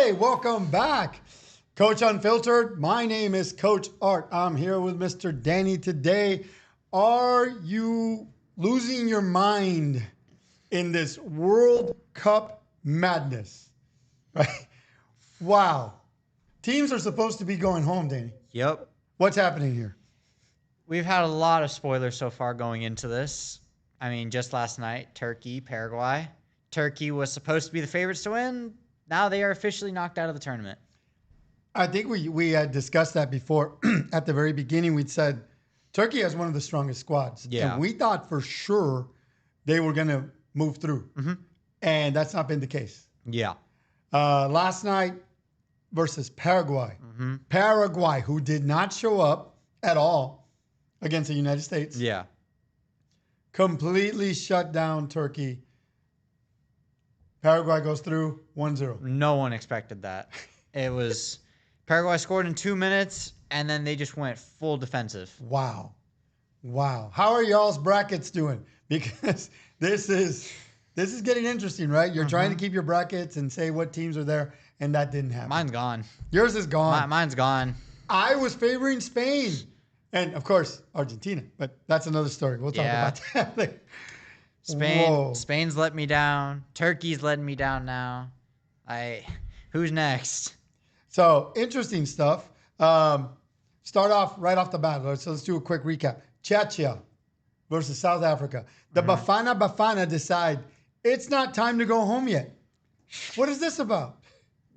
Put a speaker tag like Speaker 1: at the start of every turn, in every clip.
Speaker 1: Hey, welcome back. Coach Unfiltered. My name is Coach Art. I'm here with Mr. Danny today. Are you losing your mind in this World Cup madness? Right? Wow. Teams are supposed to be going home, Danny.
Speaker 2: Yep.
Speaker 1: What's happening here?
Speaker 2: We've had a lot of spoilers so far going into this. I mean, just last night, Turkey, Paraguay. Turkey was supposed to be the favorites to win. Now they are officially knocked out of the tournament.
Speaker 1: I think we had discussed that before. At the very beginning, we'd said Turkey has one of the strongest squads.
Speaker 2: Yeah.
Speaker 1: And we thought for sure they were going to move through. And that's not been the case.
Speaker 2: Yeah.
Speaker 1: Last night versus Paraguay. Paraguay, who did not show up at all against the United States,
Speaker 2: Yeah.
Speaker 1: completely shut down Turkey. Paraguay goes through 1-0.
Speaker 2: No one expected that. It was Paraguay scored in 2 minutes, and then they just went full defensive.
Speaker 1: Wow. How are y'all's brackets doing? Because this is getting interesting, right? You're trying to keep your brackets and say what teams are there, and that didn't happen.
Speaker 2: Mine's gone.
Speaker 1: Yours is gone.
Speaker 2: Mine's gone.
Speaker 1: I was favoring Spain. And, of course, Argentina. But that's another story. We'll talk about that later.
Speaker 2: Spain's let me down. Turkey's letting me down now. Who's next?
Speaker 1: So, interesting stuff. Start off right off the bat. Let's do a quick recap. Czechia versus South Africa. The Bafana decide it's not time to go home yet. What is this about?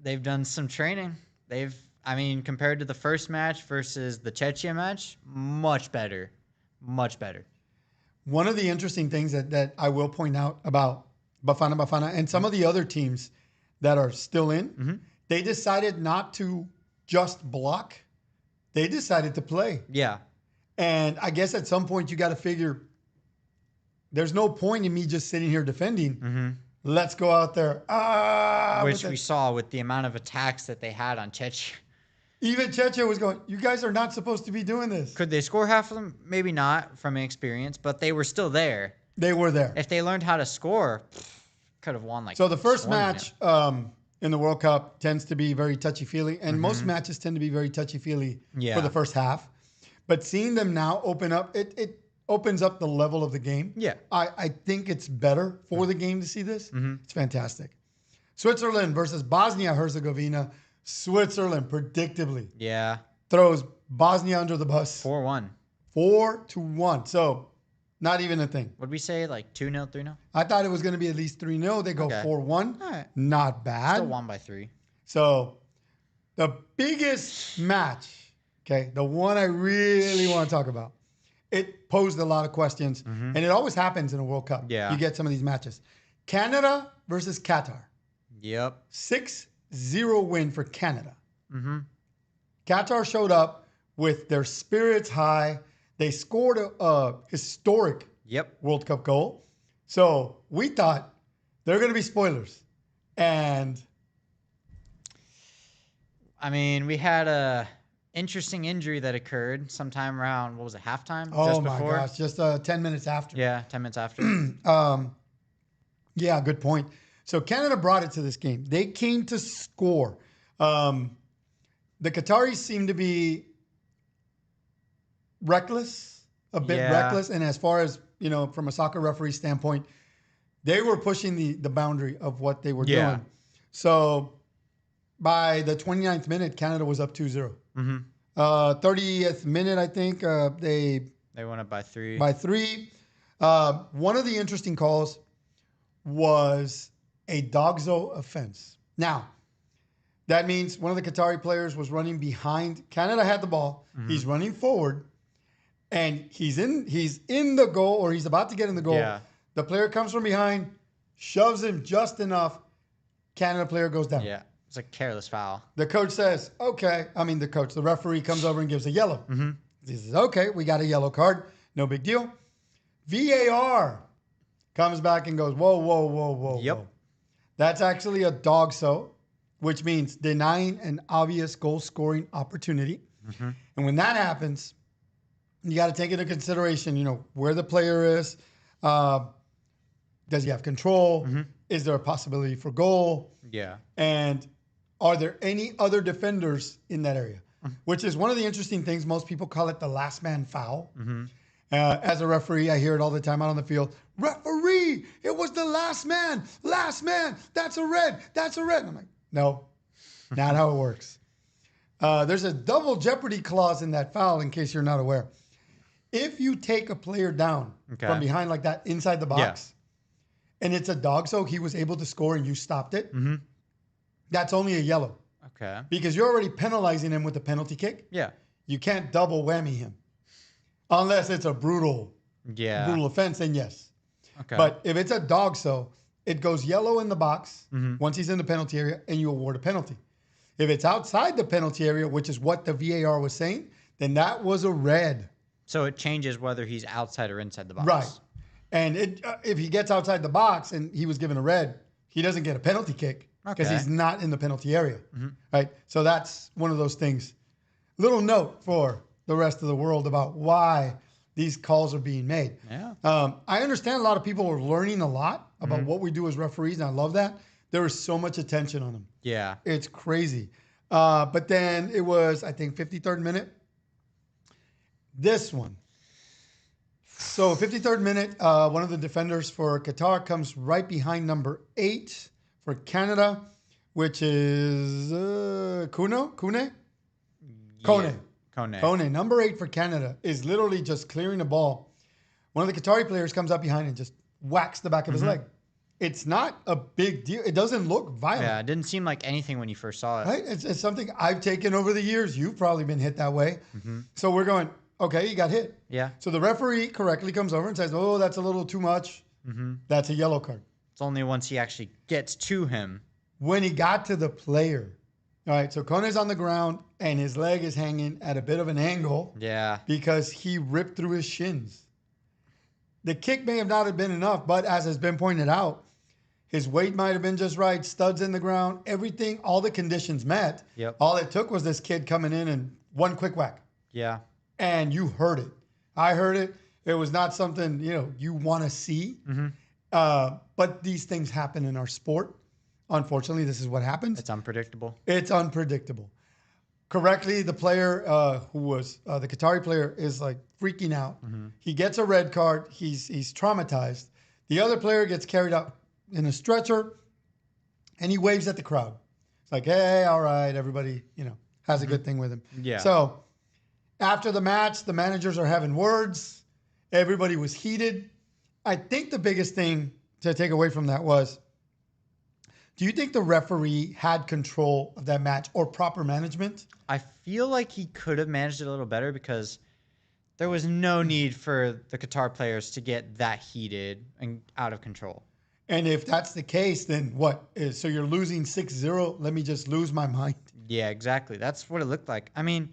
Speaker 2: They've done some training. Compared to the first match versus the Czechia match, much better. Much better.
Speaker 1: One of the interesting things that I will point out about Bafana and some of the other teams that are still in, they decided not to just block. They decided to play.
Speaker 2: Yeah.
Speaker 1: And I guess at some point you got to figure there's no point in me just sitting here defending. Let's go out there.
Speaker 2: Which we saw with the amount of attacks that they had on Czechia.
Speaker 1: Even Czechia was going, you guys are not supposed to be doing this.
Speaker 2: Could they score half of them? Maybe not from experience, but they were still there.
Speaker 1: They were there.
Speaker 2: If they learned how to score, could have won
Speaker 1: So the first match in the World Cup tends to be very touchy-feely, and most matches tend to be very touchy-feely for the first half. But seeing them now open up, it opens up the level of the game.
Speaker 2: Yeah.
Speaker 1: I think it's better for the game to see this. It's fantastic. Switzerland versus Bosnia-Herzegovina. Switzerland, predictably, throws Bosnia under the bus.
Speaker 2: 4-1.
Speaker 1: 4-1. So, not even a thing.
Speaker 2: Would we say like 2-0, 3-0?
Speaker 1: I thought it was going to be at least 3-0. They go 4-1.
Speaker 2: All right.
Speaker 1: Not bad.
Speaker 2: Still won by 3.
Speaker 1: So, the biggest match, okay, the one I really want to talk about, it posed a lot of questions, and it always happens in a World Cup.
Speaker 2: Yeah.
Speaker 1: You get some of these matches. Canada versus Qatar.
Speaker 2: Yep.
Speaker 1: 6-0 win for Canada. Qatar showed up with their spirits high. They scored a historic World Cup goal. So we thought they're going to be spoilers. And
Speaker 2: I mean, we had a interesting injury that occurred sometime around, what was it, halftime?
Speaker 1: Oh
Speaker 2: just
Speaker 1: my
Speaker 2: before?
Speaker 1: gosh, just 10 minutes after.
Speaker 2: Yeah, 10 minutes after.
Speaker 1: Yeah, good point. So Canada brought it to this game. They came to score. The Qataris seem to be reckless, a bit reckless. And as far as, from a soccer referee standpoint, they were pushing the boundary of what they were doing. So by the 29th minute, Canada was up 2-0. 30th minute, I think, they
Speaker 2: won it by 3.
Speaker 1: By 3. One of the interesting calls was a dogzo offense. Now, that means one of the Qatari players was running behind. Canada had the ball. He's running forward, and he's in the goal, or he's about to get in the goal.
Speaker 2: Yeah.
Speaker 1: The player comes from behind, shoves him just enough. Canada player goes down.
Speaker 2: Yeah, it's a careless foul.
Speaker 1: The coach says, okay. The referee comes over and gives a yellow. He says, okay, we got a yellow card. No big deal. VAR comes back and goes, whoa.
Speaker 2: Yep.
Speaker 1: Whoa. That's actually a dogso, which means denying an obvious goal-scoring opportunity. And when that happens, you got to take into consideration, where the player is. Does he have control? Is there a possibility for goal?
Speaker 2: Yeah.
Speaker 1: And are there any other defenders in that area? Which is one of the interesting things. Most people call it the last man foul. As a referee, I hear it all the time out on the field. Referee, it was the last man. Last man. That's a red. That's a red. And I'm like, no, not how it works. There's a double jeopardy clause in that foul, in case you're not aware. If you take a player down from behind like that inside the box, and it's a dog, so he was able to score and you stopped it, that's only a yellow.
Speaker 2: Okay.
Speaker 1: Because you're already penalizing him with a penalty kick.
Speaker 2: Yeah.
Speaker 1: You can't double whammy him. Unless it's a brutal offense, then yes.
Speaker 2: Okay.
Speaker 1: But if it's a dog, so it goes yellow in the box once he's in the penalty area, and you award a penalty. If it's outside the penalty area, which is what the VAR was saying, then that was a red.
Speaker 2: So it changes whether he's outside or inside the box.
Speaker 1: Right. And if he gets outside the box and he was given a red, he doesn't get a penalty kick because he's not in the penalty area. Right. So that's one of those things. Little note for the rest of the world about why these calls are being made.
Speaker 2: Yeah.
Speaker 1: I understand a lot of people are learning a lot about what we do as referees, and I love that. There is so much attention on them.
Speaker 2: Yeah.
Speaker 1: It's crazy. But then it was, I think, 53rd minute. This one. So 53rd minute, one of the defenders for Qatar comes right behind number 8 for Canada, which is Kone. Number 8 for Canada is literally just clearing the ball. One of the Qatari players comes up behind and just whacks the back of his leg. It's not a big deal. It doesn't look violent.
Speaker 2: Yeah, it didn't seem like anything when you first saw it.
Speaker 1: Right? It's something I've taken over the years. You've probably been hit that way. So we're going, okay, you got hit.
Speaker 2: Yeah.
Speaker 1: So the referee correctly comes over and says, oh, that's a little too much. That's a yellow card.
Speaker 2: It's only once he actually gets to him.
Speaker 1: When he got to the player, all right, so Kone's on the ground and his leg is hanging at a bit of an angle.
Speaker 2: Yeah.
Speaker 1: Because he ripped through his shins. The kick may have not have been enough, but as has been pointed out, his weight might have been just right, studs in the ground, everything, all the conditions met.
Speaker 2: Yep.
Speaker 1: All it took was this kid coming in and one quick whack.
Speaker 2: Yeah.
Speaker 1: And you heard it. I heard it. It was not something, you want to see. But these things happen in our sport. Unfortunately, this is what happens.
Speaker 2: It's unpredictable.
Speaker 1: It's unpredictable. Correctly, the player who was the Qatari player is like freaking out. He gets a red card. He's traumatized. The other player gets carried up in a stretcher, and he waves at the crowd. It's like, hey, all right, everybody, has a good thing with him.
Speaker 2: Yeah.
Speaker 1: So after the match, the managers are having words. Everybody was heated. I think the biggest thing to take away from that was, do you think the referee had control of that match or proper management?
Speaker 2: I feel like he could have managed it a little better because there was no need for the Qatar players to get that heated and out of control.
Speaker 1: And if that's the case, then what? So you're losing 6-0? Let me just lose my mind.
Speaker 2: Yeah, exactly. That's what it looked like. I mean,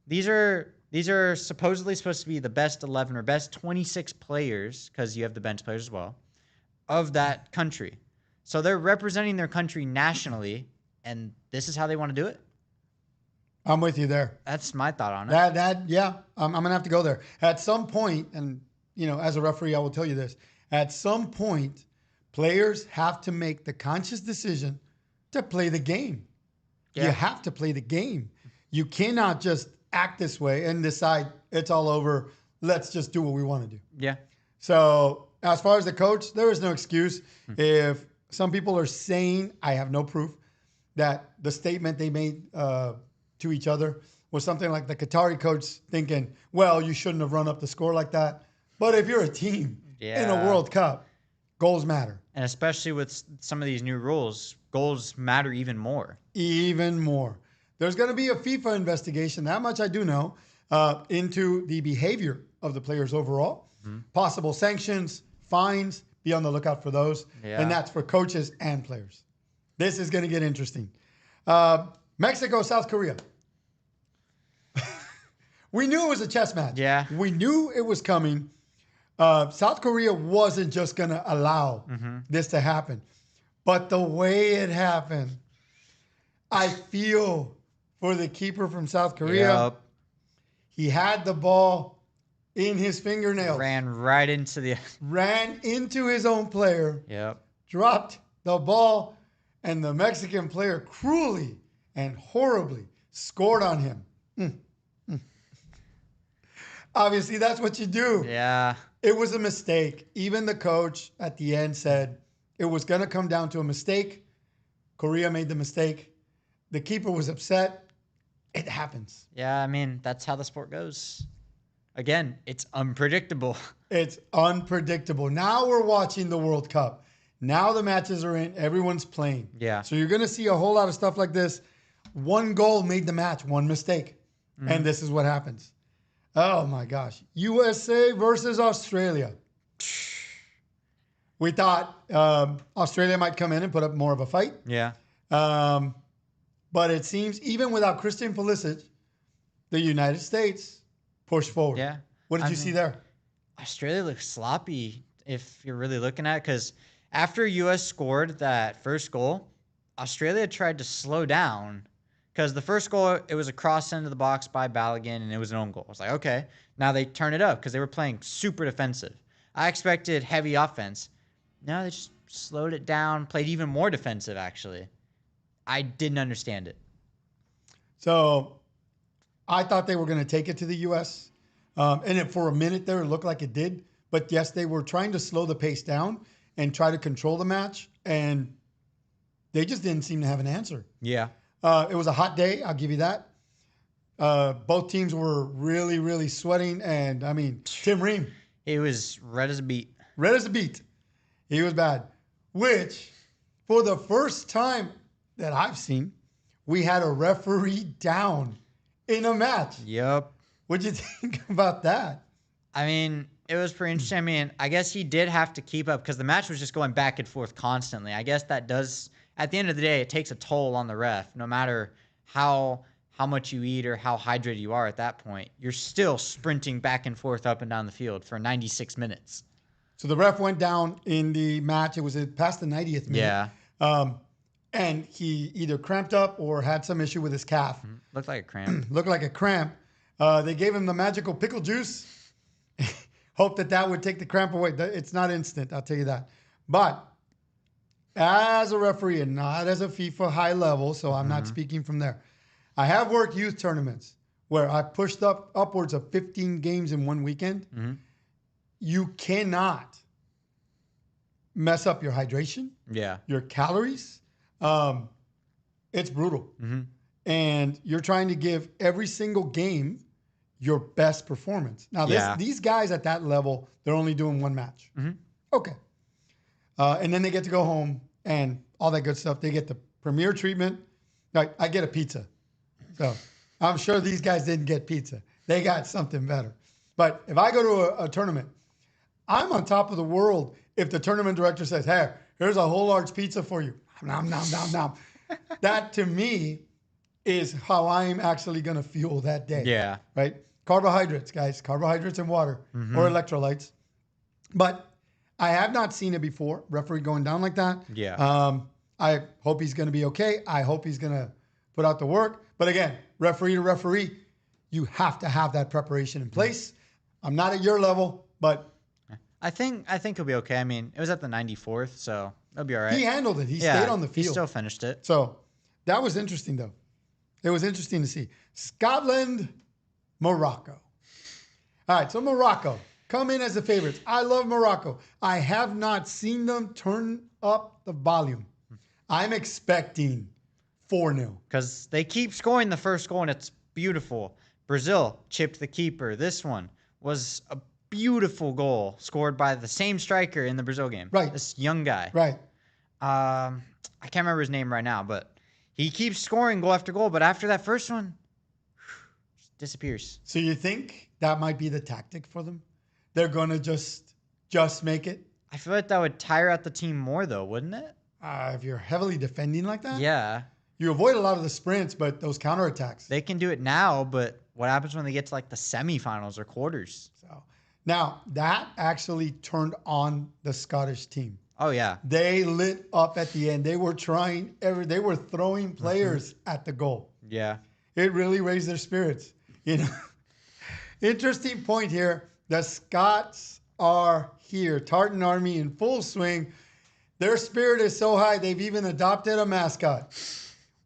Speaker 2: these are supposedly supposed to be the best 11 or best 26 players, because you have the bench players as well, of that country. So they're representing their country nationally, and this is how they want to do it?
Speaker 1: I'm with you there.
Speaker 2: That's my thought on it.
Speaker 1: I'm going to have to go there. At some point, and, as a referee, I will tell you this. At some point, players have to make the conscious decision to play the game. Yeah. You have to play the game. You cannot just act this way and decide it's all over. Let's just do what we want to do.
Speaker 2: Yeah.
Speaker 1: So as far as the coach, there is no excuse. If some people are saying, I have no proof, that the statement they made to each other was something like the Qatari coach thinking, well, you shouldn't have run up the score like that. But if you're a team in a World Cup, goals matter.
Speaker 2: And especially with some of these new rules, goals matter even more.
Speaker 1: Even more. There's going to be a FIFA investigation, that much I do know, into the behavior of the players overall. Possible sanctions, fines, be on the lookout for those.
Speaker 2: Yeah.
Speaker 1: And that's for coaches and players. This is going to get interesting. Mexico, South Korea. We knew it was a chess match.
Speaker 2: Yeah.
Speaker 1: We knew it was coming. South Korea wasn't just going to allow this to happen. But the way it happened, I feel for the keeper from South Korea.
Speaker 2: Yep.
Speaker 1: He had the ball in his fingernails.
Speaker 2: Ran
Speaker 1: into his own player.
Speaker 2: Yep.
Speaker 1: Dropped the ball, and the Mexican player cruelly and horribly scored on him. Obviously, that's what you do.
Speaker 2: Yeah.
Speaker 1: It was a mistake. Even the coach at the end said it was going to come down to a mistake. Korea made the mistake. The keeper was upset. It happens.
Speaker 2: Yeah, I mean, that's how the sport goes. Again, it's unpredictable.
Speaker 1: It's unpredictable. Now we're watching the World Cup. Now the matches are in. Everyone's playing.
Speaker 2: Yeah.
Speaker 1: So you're going to see a whole lot of stuff like this. One goal made the match, one mistake. And this is what happens. Oh, my gosh. USA versus Australia. We thought Australia might come in and put up more of a fight.
Speaker 2: Yeah.
Speaker 1: But it seems even without Christian Pulisic, the United States pushed forward.
Speaker 2: Yeah.
Speaker 1: What did you see there?
Speaker 2: Australia looks sloppy if you're really looking at it, because after U.S. scored that first goal, Australia tried to slow down because the first goal, it was a cross into the box by Balogun, and it was an own goal. I was like, okay. Now they turn it up because they were playing super defensive. I expected heavy offense. No, they just slowed it down, played even more defensive, actually. I didn't understand it.
Speaker 1: So I thought they were going to take it to the U.S. And for a minute there, it looked like it did. But yes, they were trying to slow the pace down and try to control the match. And they just didn't seem to have an answer.
Speaker 2: Yeah.
Speaker 1: It was a hot day. I'll give you that. Both teams were really, really sweating. And, I mean, Tim Ream.
Speaker 2: It was red as a beet.
Speaker 1: Red as a beet. He was bad. Which, for the first time that I've seen, we had a referee down in a match.
Speaker 2: Yep.
Speaker 1: What'd you think about that?
Speaker 2: I mean, it was pretty interesting. I mean, I guess he did have to keep up because the match was just going back and forth constantly. I guess that does, at the end of the day, it takes a toll on the ref. No matter how much you eat or how hydrated you are at that point, you're still sprinting back and forth up and down the field for 96 minutes.
Speaker 1: So the ref went down in the match. It was past the 90th minute.
Speaker 2: Yeah.
Speaker 1: And he either cramped up or had some issue with his calf.
Speaker 2: Looked like a cramp.
Speaker 1: Looked like a cramp. They gave him the magical pickle juice. Hope that would take the cramp away. It's not instant, I'll tell you that. But as a referee and not as a FIFA high level, so I'm not speaking from there. I have worked youth tournaments where I pushed up upwards of 15 games in one weekend. You cannot mess up your hydration,
Speaker 2: Yeah.
Speaker 1: your calories. It's brutal. And you're trying to give every single game your best performance. Now, these guys at that level, they're only doing one match. Okay. And then they get to go home and all that good stuff. They get the premier treatment. Like, I get a pizza. So I'm sure these guys didn't get pizza. They got something better. But if I go to a tournament, I'm on top of the world if the tournament director says, hey, here's a whole large pizza for you. Nom, nom, nom, nom. That, to me, is how I'm actually going to fuel that day.
Speaker 2: Yeah.
Speaker 1: Right? Carbohydrates, guys. Carbohydrates and water or electrolytes. But I have not seen it before, referee going down like that.
Speaker 2: Yeah.
Speaker 1: I hope he's going to be okay. I hope he's going to put out the work. But again, referee to referee, you have to have that preparation in place. I'm not at your level, but
Speaker 2: I think he'll be okay. I mean, it was at the 94th, so it'll be all right.
Speaker 1: he handled it. He stayed on the field.
Speaker 2: He still finished it.
Speaker 1: So that was interesting, though. It was interesting to see. Scotland, Morocco. All right, so Morocco come in as the favorites. I love Morocco. I have not seen them turn up the volume. I'm expecting 4-0.
Speaker 2: Because they keep scoring the first goal, and it's beautiful. Brazil chipped the keeper. This one was a beautiful goal scored by the same striker in the Brazil game.
Speaker 1: Right.
Speaker 2: This young guy.
Speaker 1: Right.
Speaker 2: I can't remember his name right now, but he keeps scoring goal after goal. But after that first one, disappears.
Speaker 1: So you think that might be the tactic for them? They're going to just make it?
Speaker 2: I feel like that would tire out the team more, though, wouldn't it?
Speaker 1: If you're heavily defending like that?
Speaker 2: Yeah.
Speaker 1: You avoid a lot of the sprints, but those counterattacks.
Speaker 2: They can do it now, but what happens when they get to like the semifinals or quarters?
Speaker 1: So now that actually turned on the Scottish team.
Speaker 2: Oh yeah.
Speaker 1: They lit up at the end. They were they were throwing players at the goal.
Speaker 2: Yeah.
Speaker 1: It really raised their spirits. You know. Interesting point here. The Scots are here. Tartan Army in full swing. Their spirit is so high, they've even adopted a mascot.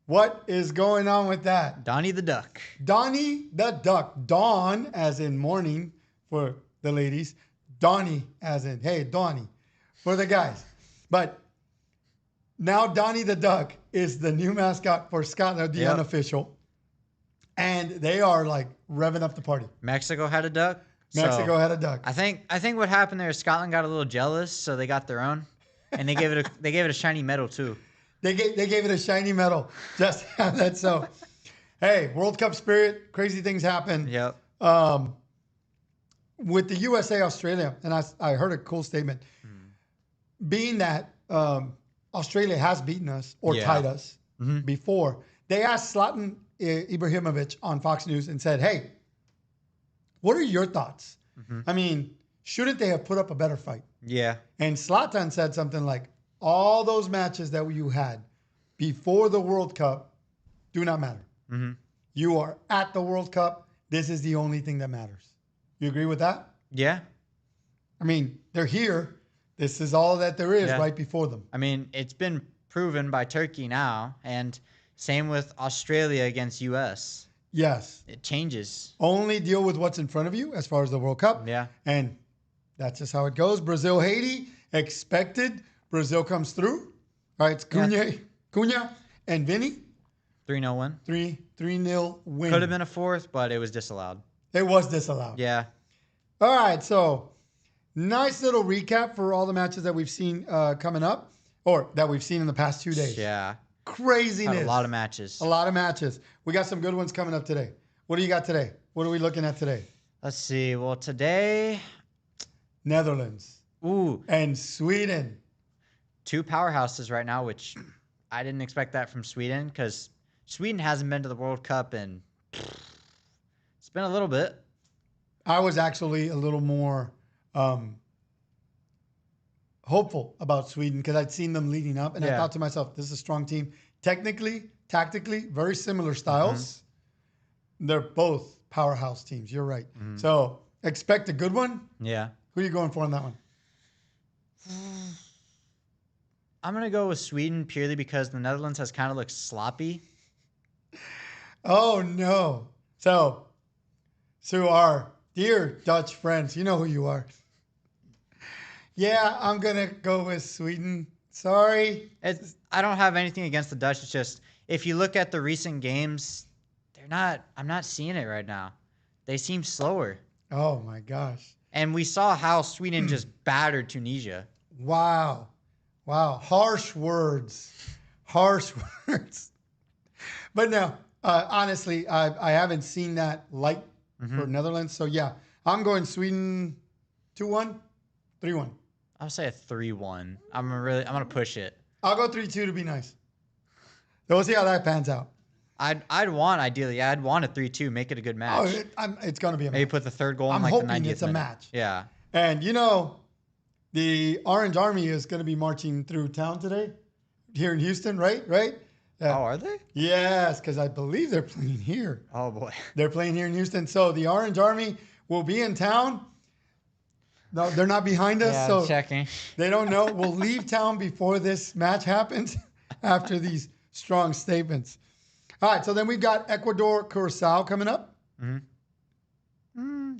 Speaker 1: What is going on with that?
Speaker 2: Donnie the Duck.
Speaker 1: Donnie the Duck. Dawn, as in morning for the ladies. Donnie, as in, hey, Donnie, for the guys. But now Donnie the Duck is the new mascot for Scotland, the unofficial. And they are like revving up the party.
Speaker 2: Mexico had a duck.
Speaker 1: Mexico had a duck.
Speaker 2: I think what happened there is Scotland got a little jealous, so they got their own, and they gave it a shiny medal too.
Speaker 1: They gave it a shiny medal. Just have that. So, hey, World Cup spirit, crazy things happen.
Speaker 2: Yep.
Speaker 1: With the USA Australia, and I heard a cool statement. Being that Australia has beaten us or tied us before, they asked Zlatan Ibrahimovic on Fox News and said, "Hey, what are your thoughts? I mean, shouldn't they have put up a better fight?"
Speaker 2: Yeah.
Speaker 1: And Zlatan said something like, all those matches that you had before the World Cup do not matter. You are at the World Cup. This is the only thing that matters. You agree with that?
Speaker 2: Yeah.
Speaker 1: I mean, they're here. This is all that there is right before them.
Speaker 2: I mean, it's been proven by Turkey now, and same with Australia against US.
Speaker 1: Yes.
Speaker 2: It changes.
Speaker 1: Only deal with what's in front of you as far as the World Cup.
Speaker 2: Yeah.
Speaker 1: And that's just how it goes. Brazil, Haiti, expected. Brazil comes through. All right, it's Cunha and Vinny.
Speaker 2: 3-0 win.
Speaker 1: 3-0 win.
Speaker 2: Could have been a fourth, but it was disallowed.
Speaker 1: It was disallowed.
Speaker 2: Yeah.
Speaker 1: All right, so nice little recap for all the matches that we've seen coming up, or that we've seen in the past 2 days.
Speaker 2: Yeah.
Speaker 1: Craziness.
Speaker 2: Had a lot of matches.
Speaker 1: A lot of matches. We got some good ones coming up today. What do you got today? What are we looking at today?
Speaker 2: Let's see. Well, today,
Speaker 1: Netherlands
Speaker 2: ooh,
Speaker 1: and Sweden.
Speaker 2: 2 powerhouses right now, which I didn't expect that from Sweden because Sweden hasn't been to the World Cup in it's been a little bit.
Speaker 1: I was actually a little more hopeful about Sweden because I'd seen them leading up, and I thought to myself, this is a strong team. Technically, tactically, very similar styles. They're both powerhouse teams. You're right. So expect a good one.
Speaker 2: Yeah.
Speaker 1: Who are you going for on that one?
Speaker 2: I'm going to go with Sweden purely because the Netherlands has kind of looked sloppy.
Speaker 1: Oh, no. So our dear Dutch friends, you know who you are. Yeah, I'm going to go with Sweden. Sorry.
Speaker 2: I don't have anything against the Dutch. It's just if you look at the recent games, I'm not seeing it right now. They seem slower.
Speaker 1: Oh, my gosh.
Speaker 2: And we saw how Sweden just battered Tunisia.
Speaker 1: Wow. Harsh words. But no, honestly, I haven't seen that light for Netherlands. So, yeah, I'm going Sweden 2-1, 3-1.
Speaker 2: I'll say a 3-1. I'm going to push it.
Speaker 1: I'll go 3-2 to be nice. So we'll see how that pans out.
Speaker 2: I'd want a 3-2, make it a good match.
Speaker 1: Oh, it's going to be a match.
Speaker 2: Maybe put the third goal in
Speaker 1: I'm
Speaker 2: like the
Speaker 1: hoping
Speaker 2: 90th
Speaker 1: it's a
Speaker 2: minute.
Speaker 1: match.
Speaker 2: Yeah.
Speaker 1: And you know, the Orange Army is going to be marching through town today here in Houston, right?
Speaker 2: Oh, are they?
Speaker 1: Yes, because I believe they're playing here.
Speaker 2: Oh, boy.
Speaker 1: They're playing here in Houston. So the Orange Army will be in town. No, they're not behind us.
Speaker 2: Yeah,
Speaker 1: so
Speaker 2: checking.
Speaker 1: They don't know. We'll leave town before this match happens after these strong statements. All right, so then we've got Ecuador, Curacao coming up.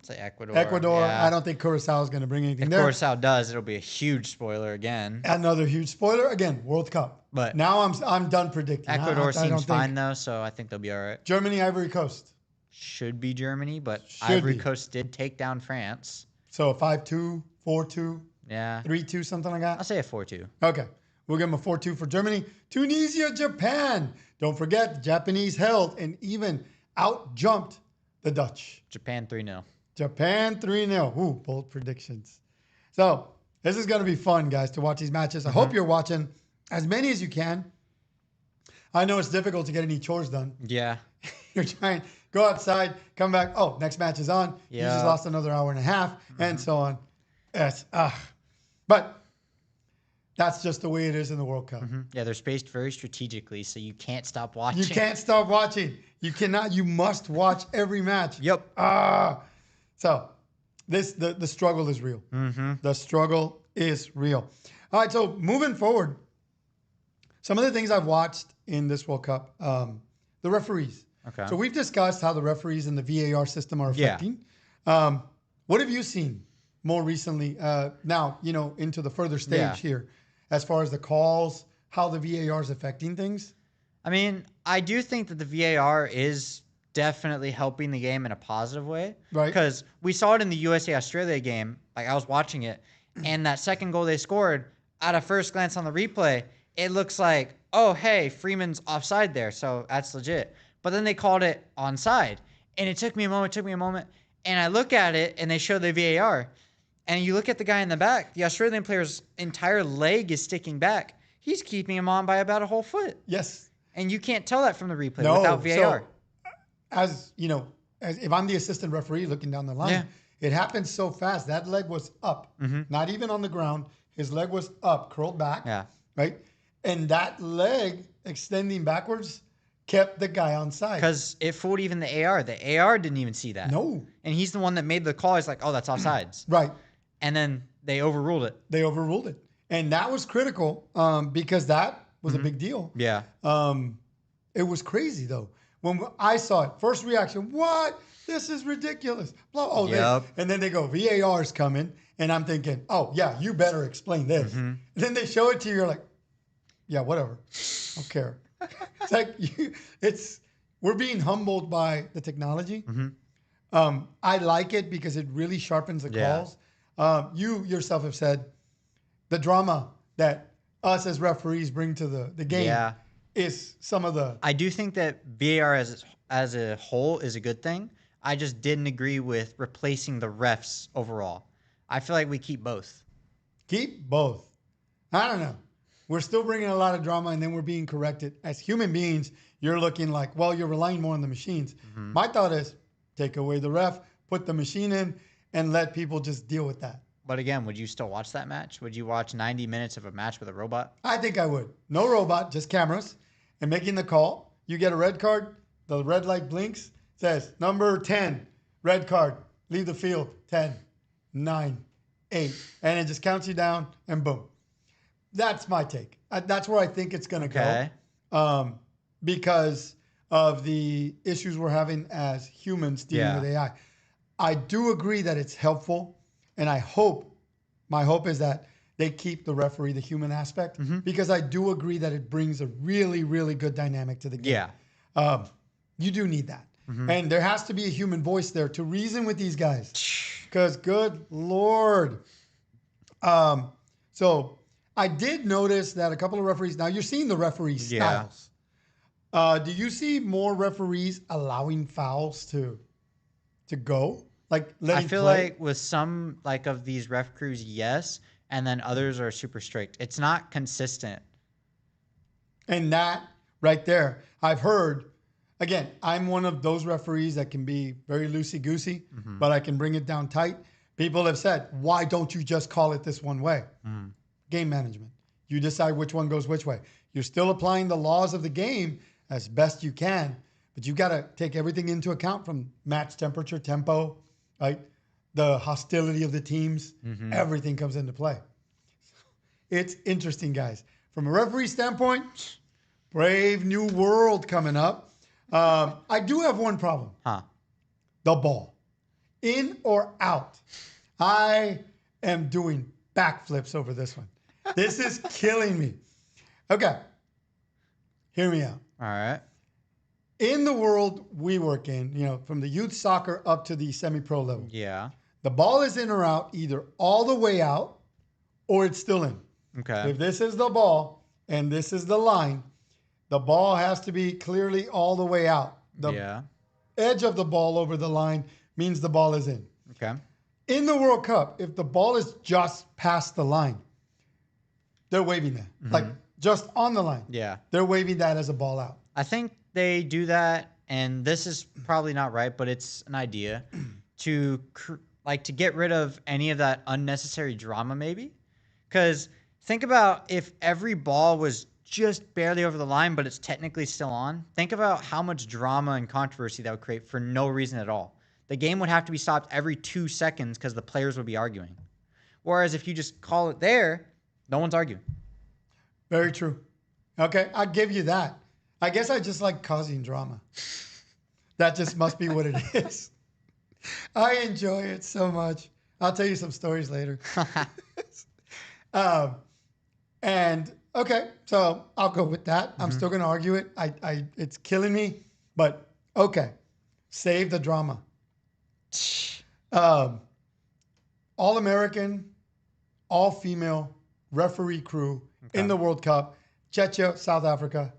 Speaker 2: Say Ecuador.
Speaker 1: Ecuador,
Speaker 2: Yeah.
Speaker 1: I don't think Curacao is going to bring anything
Speaker 2: If
Speaker 1: there.
Speaker 2: Curacao does, it'll be a huge spoiler again.
Speaker 1: Another huge spoiler. Again, World Cup.
Speaker 2: But
Speaker 1: now I'm done predicting.
Speaker 2: Ecuador
Speaker 1: I
Speaker 2: seems
Speaker 1: don't
Speaker 2: fine,
Speaker 1: think.
Speaker 2: though, so I think they'll be all right.
Speaker 1: Germany, Ivory Coast.
Speaker 2: Should be Germany, but
Speaker 1: Should
Speaker 2: Ivory
Speaker 1: be.
Speaker 2: Coast did take down France.
Speaker 1: So 5-2, 4-2,
Speaker 2: Yeah.
Speaker 1: 3-2, something like
Speaker 2: I'll
Speaker 1: that.
Speaker 2: say a 4-2.
Speaker 1: Okay. We'll give them a 4-2 for Germany. Tunisia, Japan. Don't forget, the Japanese held and even out-jumped the Dutch.
Speaker 2: Japan 3-0.
Speaker 1: Japan 3-0. Ooh, bold predictions. So this is going to be fun, guys, to watch these matches. I hope you're watching as many as you can. I know it's difficult to get any chores done.
Speaker 2: Yeah.
Speaker 1: You're trying, go outside, come back. Oh, next match is on. You just
Speaker 2: Yeah.
Speaker 1: lost another hour and a half, and so on. Yes. But that's just the way it is in the World Cup.
Speaker 2: Yeah, they're spaced very strategically, so you can't stop watching.
Speaker 1: You can't stop watching. You cannot. You must watch every match.
Speaker 2: Yep.
Speaker 1: So the struggle is real. The struggle is real. All right. So moving forward. some of the things I've watched in this World Cup, the referees.
Speaker 2: Okay.
Speaker 1: So we've discussed how the referees and the VAR system are
Speaker 2: Yeah.
Speaker 1: affecting. What have you seen more recently? Now, into the further stage
Speaker 2: Yeah.
Speaker 1: here, as far as the calls, how the VAR is affecting things.
Speaker 2: I mean, I do think that the VAR is definitely helping the game in a positive way.
Speaker 1: Right.
Speaker 2: Because we saw it in the USA-Australia game. Like, I was watching it, and that second goal they scored, at a first glance on the replay, it looks like, oh, hey, Freeman's offside there, so that's legit. But then they called it onside. And it took me a moment, and I look at it, and they show the VAR. And you look at the guy in the back, the Australian player's entire leg is sticking back. He's keeping him on by about a whole foot.
Speaker 1: Yes.
Speaker 2: And you can't tell that from the replay
Speaker 1: No.
Speaker 2: without VAR.
Speaker 1: So, as if I'm the assistant referee looking down the line,
Speaker 2: Yeah.
Speaker 1: it happened so fast. That leg was up, not even on the ground. His leg was up, curled back.
Speaker 2: Yeah.
Speaker 1: Right. And that leg extending backwards kept the guy on side.
Speaker 2: Because it fooled even the AR. The AR didn't even see that.
Speaker 1: No.
Speaker 2: And he's the one that made the call. He's like, oh, that's offsides.
Speaker 1: Right.
Speaker 2: And then they overruled it.
Speaker 1: They overruled it. And that was critical because that was a big deal.
Speaker 2: Yeah.
Speaker 1: It was crazy, though. When I saw it, first reaction, what? This is ridiculous. Blah. Oh,
Speaker 2: Yep.
Speaker 1: and then they go, VAR's coming. And I'm thinking, oh, yeah, you better explain this. And then they show it to you. You're like, yeah, whatever. I don't care. It's like, we're being humbled by the technology. I like it because it really sharpens the
Speaker 2: Yeah.
Speaker 1: calls. You yourself have said the drama that us as referees bring to the game
Speaker 2: Yeah.
Speaker 1: is some of the...
Speaker 2: I do think that VAR as a whole is a good thing. I just didn't agree with replacing the refs overall. I feel like we keep both.
Speaker 1: Keep both. I don't know. We're still bringing a lot of drama, and then we're being corrected. As human beings, you're looking like, well, you're relying more on the machines. My thought is take away the ref, put the machine in, and let people just deal with that.
Speaker 2: But again, would you still watch that match? Would you watch 90 minutes of a match with a robot?
Speaker 1: I think I would. No robot, just cameras, and making the call. You get a red card, the red light blinks, says number 10, red card, leave the field, 10, 9, 8, and it just counts you down, and boom. That's my take. That's where I think it's going to
Speaker 2: Okay.
Speaker 1: go because of the issues we're having as humans dealing with AI. I do agree that it's helpful, and my hope is that they keep the referee, the human aspect, because I do agree that it brings a really, really good dynamic to the game.
Speaker 2: Yeah.
Speaker 1: You do need that. And there has to be a human voice there to reason with these guys. Because good Lord. So I did notice that a couple of referees, now you're seeing the referee styles. Do you see more referees allowing fouls to go? Like letting
Speaker 2: I feel
Speaker 1: play?
Speaker 2: like with some of these ref crews, yes, and then others are super strict. It's not consistent.
Speaker 1: And that right there, I've heard, again, I'm one of those referees that can be very loosey-goosey, but I can bring it down tight. People have said, why don't you just call it this one way? Game management. You decide which one goes which way. You're still applying the laws of the game as best you can, but you got to take everything into account from match temperature, tempo, right? The hostility of the teams. Everything comes into play. It's interesting, guys. From a referee standpoint, brave new world coming up. I do have one problem. The ball. In or out. I am doing backflips over this one. This is killing me. Okay. Hear me out.
Speaker 2: All right.
Speaker 1: In the world we work in, from the youth soccer up to the semi-pro level,
Speaker 2: Yeah.
Speaker 1: the ball is in or out, either all the way out or it's still in.
Speaker 2: Okay.
Speaker 1: If this is the ball and this is the line, the ball has to be clearly all the way out. The edge of the ball over the line means the ball is in.
Speaker 2: Okay.
Speaker 1: In the World Cup, if the ball is just past the line, they're waving that. Like just on the line.
Speaker 2: Yeah.
Speaker 1: They're waving that as a ball out.
Speaker 2: I think they do that, and this is probably not right, but it's an idea to get rid of any of that unnecessary drama, maybe. Because think about if every ball was just barely over the line, but it's technically still on. Think about how much drama and controversy that would create for no reason at all. The game would have to be stopped every 2 seconds because the players would be arguing. Whereas if you just call it there, no one's arguing.
Speaker 1: Very true. Okay, I'll give you that. I guess I just like causing drama. That just must be what it is. I enjoy it so much. I'll tell you some stories later. Um, and okay, so I'll go with that. I'm still going to argue it. It's killing me, but okay. Save the drama. Um, all American, all female referee crew in the World Cup. Czechia, South Africa.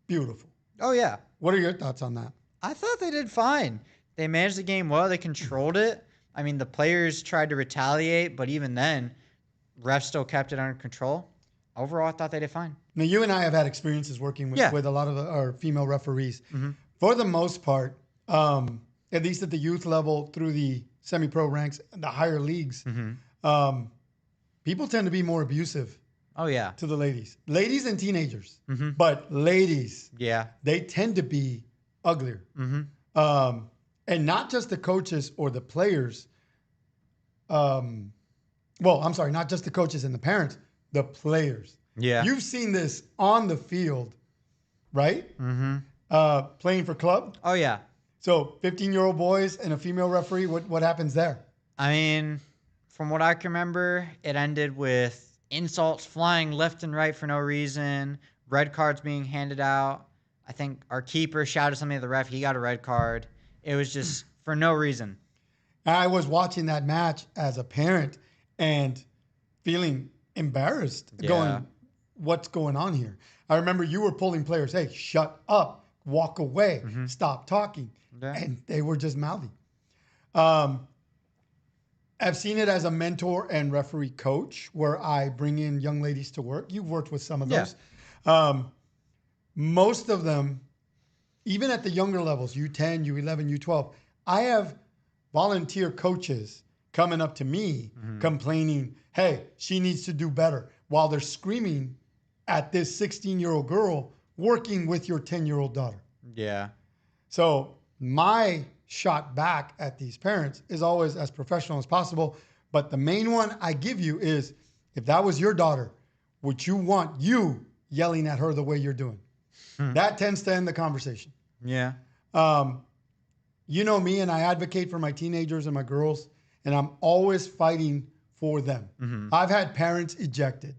Speaker 1: Beautiful.
Speaker 2: Oh, yeah.
Speaker 1: What are your thoughts on that?
Speaker 2: I thought they did fine. They managed the game well. They controlled it. I mean, the players tried to retaliate, but even then, refs still kept it under control. Overall, I thought they did fine.
Speaker 1: Now, you and I have had experiences working with a lot of our female referees. For the most part, at least at the youth level through the semi-pro ranks, the higher leagues, people tend to be more abusive
Speaker 2: Oh, yeah.
Speaker 1: to the ladies. Ladies and teenagers. But ladies,
Speaker 2: Yeah.
Speaker 1: they tend to be uglier. And not just the coaches or the players. Well, I'm sorry, not just the coaches and the parents, the players.
Speaker 2: Yeah.
Speaker 1: You've seen this on the field, right? Playing for club.
Speaker 2: Oh, yeah.
Speaker 1: So 15-year-old boys and a female referee, what happens there?
Speaker 2: I mean, from what I can remember, it ended with insults flying left and right for no reason, red cards being handed out. I think our keeper shouted something at the ref. He got a red card. It was just for no reason.
Speaker 1: I was watching that match as a parent and feeling embarrassed, going, what's going on here? I remember you were pulling players, hey, shut up, walk away, stop talking. And they were just mouthy. I've seen it as a mentor and referee coach where I bring in young ladies to work. You've worked with some of those. Most of them, even at the younger levels, U10, U11, U12, I have volunteer coaches coming up to me complaining, hey, she needs to do better, while they're screaming at this 16-year-old girl working with your 10-year-old daughter.
Speaker 2: Yeah.
Speaker 1: So my shot back at these parents is always as professional as possible. But the main one I give you is, if that was your daughter, would you want you yelling at her the way you're doing? That tends to end the conversation.
Speaker 2: Yeah.
Speaker 1: You know me, and I advocate for my teenagers and my girls, and I'm always fighting for them. I've had parents ejected.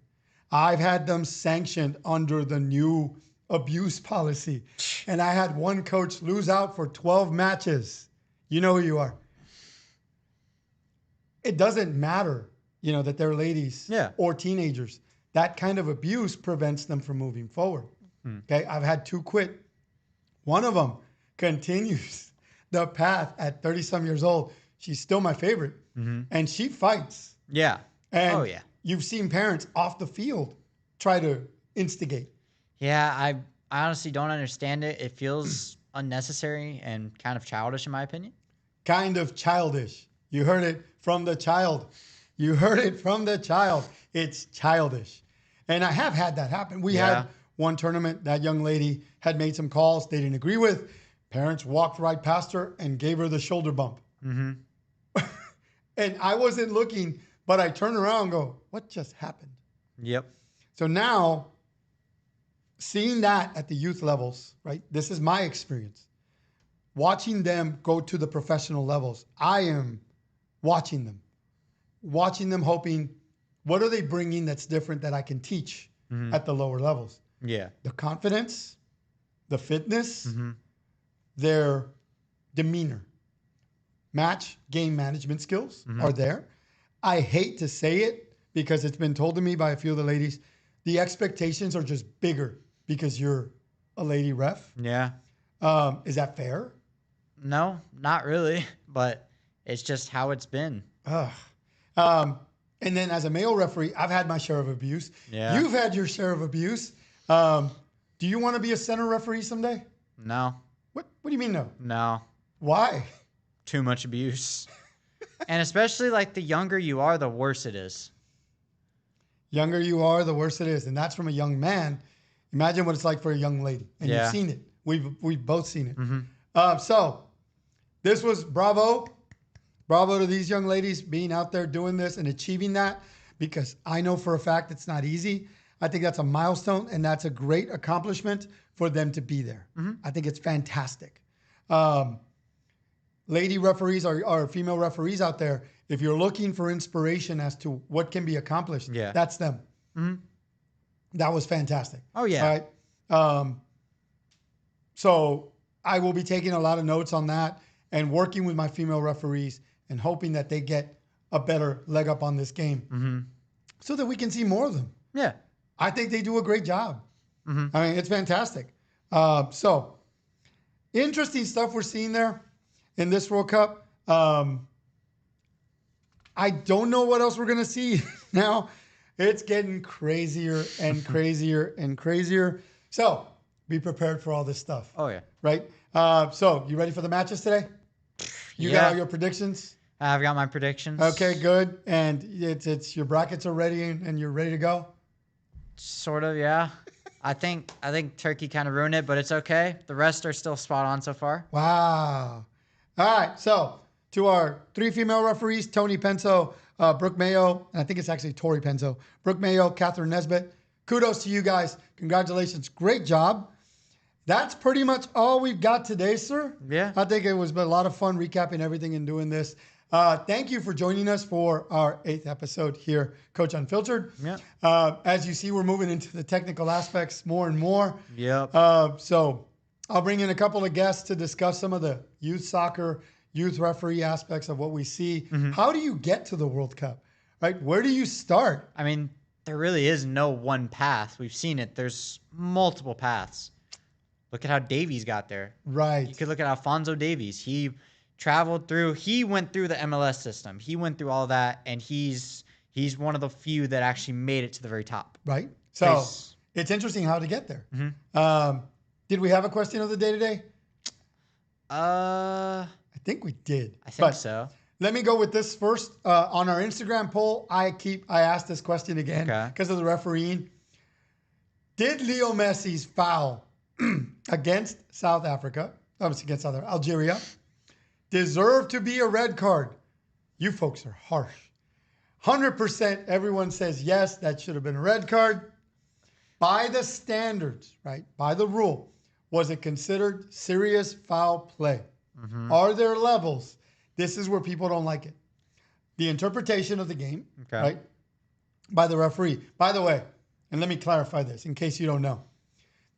Speaker 1: I've had them sanctioned under the new abuse policy. And I had one coach lose out for 12 matches. You know who you are. It doesn't matter, that they're ladies or teenagers. That kind of abuse prevents them from moving forward. Okay, I've had 2 quit. One of them continues the path at 30-some years old. She's still my favorite. And she fights.
Speaker 2: Yeah.
Speaker 1: And you've seen parents off the field try to instigate.
Speaker 2: Yeah, I honestly don't understand it. It feels unnecessary and kind of childish, in my opinion.
Speaker 1: Kind of childish. You heard it from the child. You heard it from the child. It's childish. And I have had that happen. We had one tournament, that young lady had made some calls they didn't agree with. Parents walked right past her and gave her the shoulder bump. And I wasn't looking, but I turned around and go, what just happened?
Speaker 2: Yep.
Speaker 1: So now, seeing that at the youth levels, right? This is my experience. Watching them go to the professional levels, I am watching them, hoping, what are they bringing that's different that I can teach at the lower levels?
Speaker 2: Yeah.
Speaker 1: The confidence, the fitness, their demeanor, game management skills are there. I hate to say it because it's been told to me by a few of the ladies, the expectations are just bigger because you're a lady ref.
Speaker 2: Yeah.
Speaker 1: Is that fair?
Speaker 2: No, not really, but it's just how it's been.
Speaker 1: And then as a male referee, I've had my share of abuse.
Speaker 2: Yeah.
Speaker 1: You've had your share of abuse. Do you want to be a center referee someday?
Speaker 2: No.
Speaker 1: What do you mean no?
Speaker 2: No.
Speaker 1: Why?
Speaker 2: Too much abuse. And especially like the younger you are, the worse it is.
Speaker 1: Younger you are, the worse it is. And that's from a young man. Imagine what it's like for a young lady. And you've seen it. We've both seen it. So this was bravo. Bravo to these young ladies being out there doing this and achieving that, because I know for a fact it's not easy. I think that's a milestone, and that's a great accomplishment for them to be there. I think it's fantastic. Lady referees or female referees out there, if you're looking for inspiration as to what can be accomplished, that's them. That was fantastic.
Speaker 2: Oh, yeah.
Speaker 1: All right. So I will be taking a lot of notes on that and working with my female referees and hoping that they get a better leg up on this game so that we can see more of them.
Speaker 2: Yeah.
Speaker 1: I think they do a great job. I mean, it's fantastic. So interesting stuff we're seeing there in this World Cup. I don't know what else we're going to see now. It's getting crazier and crazier and crazier. So be prepared for all this stuff.
Speaker 2: Oh, yeah.
Speaker 1: Right? So you ready for the matches today? You got all your predictions?
Speaker 2: I've got my predictions.
Speaker 1: Okay, good. And it's your brackets are ready and you're ready to go?
Speaker 2: Sort of, yeah. I think Turkey kind of ruined it, but it's okay. The rest are still spot on so far.
Speaker 1: Wow. All right. So to our 3 female referees, Tony Penso, Brooke Mayo, and I think it's actually Tori Penso, Brooke Mayo, Catherine Nesbitt. Kudos to you guys. Congratulations. Great job. That's pretty much all we've got today, sir.
Speaker 2: Yeah.
Speaker 1: I think it was a lot of fun recapping everything and doing this. Thank you for joining us for our 8th episode here, Coach Unfiltered.
Speaker 2: Yeah.
Speaker 1: As you see, we're moving into the technical aspects more and more.
Speaker 2: Yep.
Speaker 1: So I'll bring in a couple of guests to discuss some of the youth soccer, youth referee aspects of what we see. How do you get to the World Cup? Right? Where do you start?
Speaker 2: I mean, there really is no one path. We've seen it. There's multiple paths. Look at how Davies got there.
Speaker 1: Right.
Speaker 2: You could look at Alphonso Davies. He traveled through. He went through the MLS system. He went through all that, and he's one of the few that actually made it to the very top.
Speaker 1: Right. So it's interesting how to get there. Did we have a question of the day today? I think we did.
Speaker 2: I think so.
Speaker 1: Let me go with this first. On our Instagram poll, I asked this question again because of the refereeing. Did Leo Messi's foul against South Africa, obviously against Algeria, deserve to be a red card? You folks are harsh. 100% everyone says yes, that should have been a red card. By the standards, right? By the rule, was it considered serious foul play? Are there levels? This is where people don't like it. The interpretation of the game, right? By the referee. By the way, and let me clarify this in case you don't know.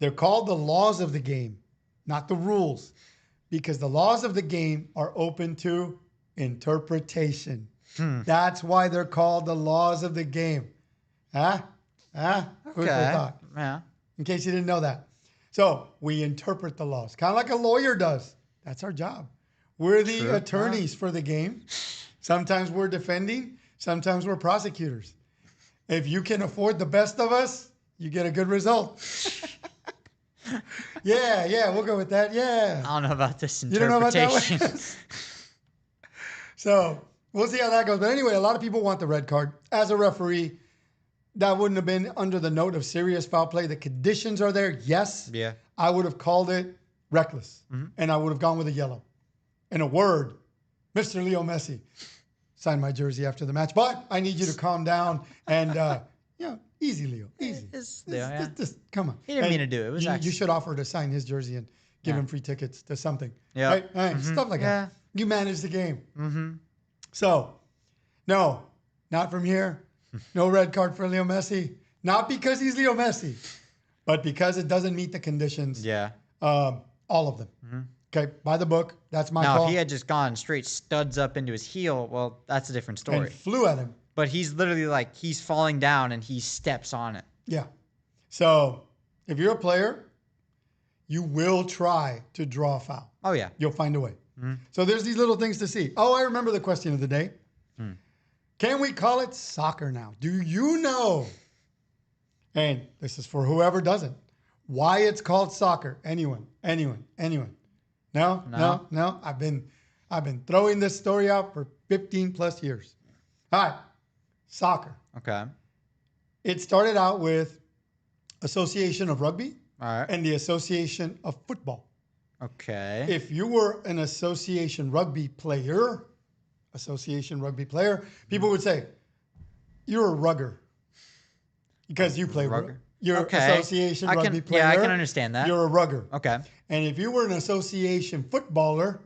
Speaker 1: They're called the laws of the game, not the rules, because the laws of the game are open to interpretation. That's why they're called the laws of the game. Food for thought.
Speaker 2: Yeah.
Speaker 1: In case you didn't know that. So we interpret the laws, kind of like a lawyer does. That's our job. We're the attorneys for the game. Sometimes we're defending. Sometimes we're prosecutors. If you can afford the best of us, you get a good result. Yeah, we'll go with that. Yeah.
Speaker 2: I don't know about this
Speaker 1: You don't know about
Speaker 2: interpretation.
Speaker 1: that one? So we'll see how that goes. But anyway, a lot of people want the red card. As a referee, that wouldn't have been under the note of serious foul play. The conditions are there. Yes.
Speaker 2: Yeah.
Speaker 1: I would have called it reckless. And I would have gone with a yellow. And a word, Mr. Leo Messi, signed my jersey after the match. But I need you to calm down and, easy, Leo, easy. Just come on.
Speaker 2: He didn't mean to do it. It was
Speaker 1: you should offer to sign his jersey and give him free tickets to something.
Speaker 2: Yeah.
Speaker 1: Right? Right? Stuff like that. You manage the game. So, no, not from here. No red card for Leo Messi. Not because he's Leo Messi, but because it doesn't meet the conditions.
Speaker 2: Yeah.
Speaker 1: All of them. Okay, by the book. That's my call.
Speaker 2: Now, if he had just gone straight studs up into his heel, well, that's a different story.
Speaker 1: And flew at him.
Speaker 2: But he's literally like, he's falling down and he steps on it.
Speaker 1: Yeah. So if you're a player, you will try to draw a foul.
Speaker 2: Oh, yeah.
Speaker 1: You'll find a way. So there's these little things to see. Oh, I remember the question of the day. Can we call it soccer now? Do you know? And this is for whoever doesn't. Why it's called soccer? Anyone? No. I've been throwing this story out for 15 plus years. All right. Soccer.
Speaker 2: Okay.
Speaker 1: It started out with Association of Rugby
Speaker 2: All right.
Speaker 1: and the Association of Football.
Speaker 2: Okay.
Speaker 1: If you were an association rugby player, people would say, you're a rugger. because you play
Speaker 2: Rugger.
Speaker 1: you're association rugby player.
Speaker 2: Yeah, I can understand that.
Speaker 1: You're a rugger.
Speaker 2: Okay.
Speaker 1: And if you were an association footballer,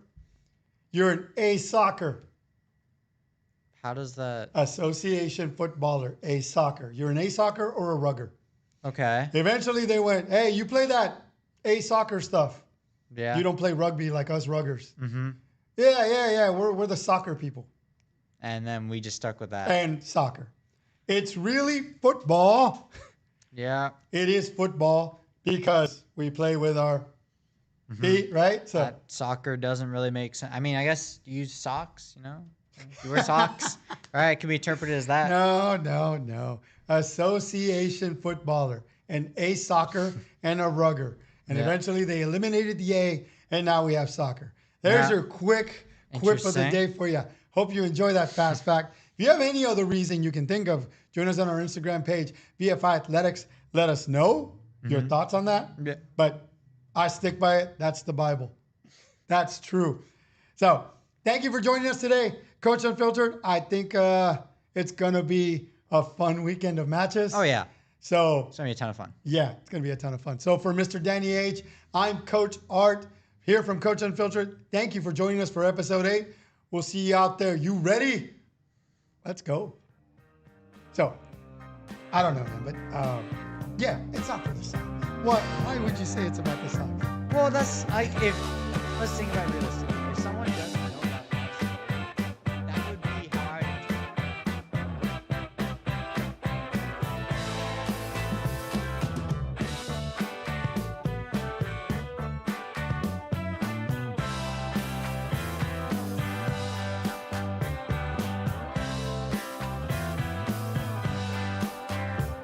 Speaker 1: you're an A soccer.
Speaker 2: How does that?
Speaker 1: Association footballer, A soccer. You're an A soccer or a rugger.
Speaker 2: Okay.
Speaker 1: Eventually they went, hey, you play that A soccer stuff.
Speaker 2: Yeah.
Speaker 1: You don't play rugby like us ruggers.
Speaker 2: Mm-hmm.
Speaker 1: Yeah. We're the soccer people.
Speaker 2: And then we just stuck with that.
Speaker 1: And soccer. It's really football.
Speaker 2: Yeah.
Speaker 1: It is football because we play with our feet, right? So
Speaker 2: That soccer doesn't really make sense. I mean, I guess you use socks, you know? You wear socks. All right, it can be interpreted as that.
Speaker 1: no. Association footballer, an A soccer and a rugger. And
Speaker 2: Yeah.
Speaker 1: eventually they eliminated the A, and now we have soccer. There's
Speaker 2: Yeah.
Speaker 1: your quick quip of the
Speaker 2: Interesting.
Speaker 1: day for you. Hope you enjoy that fast fact. If you have any other reason you can think of, join us on our Instagram page, VFI Athletics. Let us know your thoughts on that.
Speaker 2: Yeah.
Speaker 1: But I stick by it. That's the Bible. That's true. So thank you for joining us today, Coach Unfiltered. I think it's going to be a fun weekend of matches.
Speaker 2: Oh, yeah.
Speaker 1: So
Speaker 2: It's going to be a ton of fun.
Speaker 1: yeah, it's going to be a ton of fun. So for Mr. Danny H, I'm Coach Art here from Coach Unfiltered. Thank you for joining us for episode 8. We'll see you out there. You ready? Let's go. So, I don't know, man, but yeah, it's not for the socks. What? Why would you say it's about the socks?
Speaker 2: Well, let's think about realistic.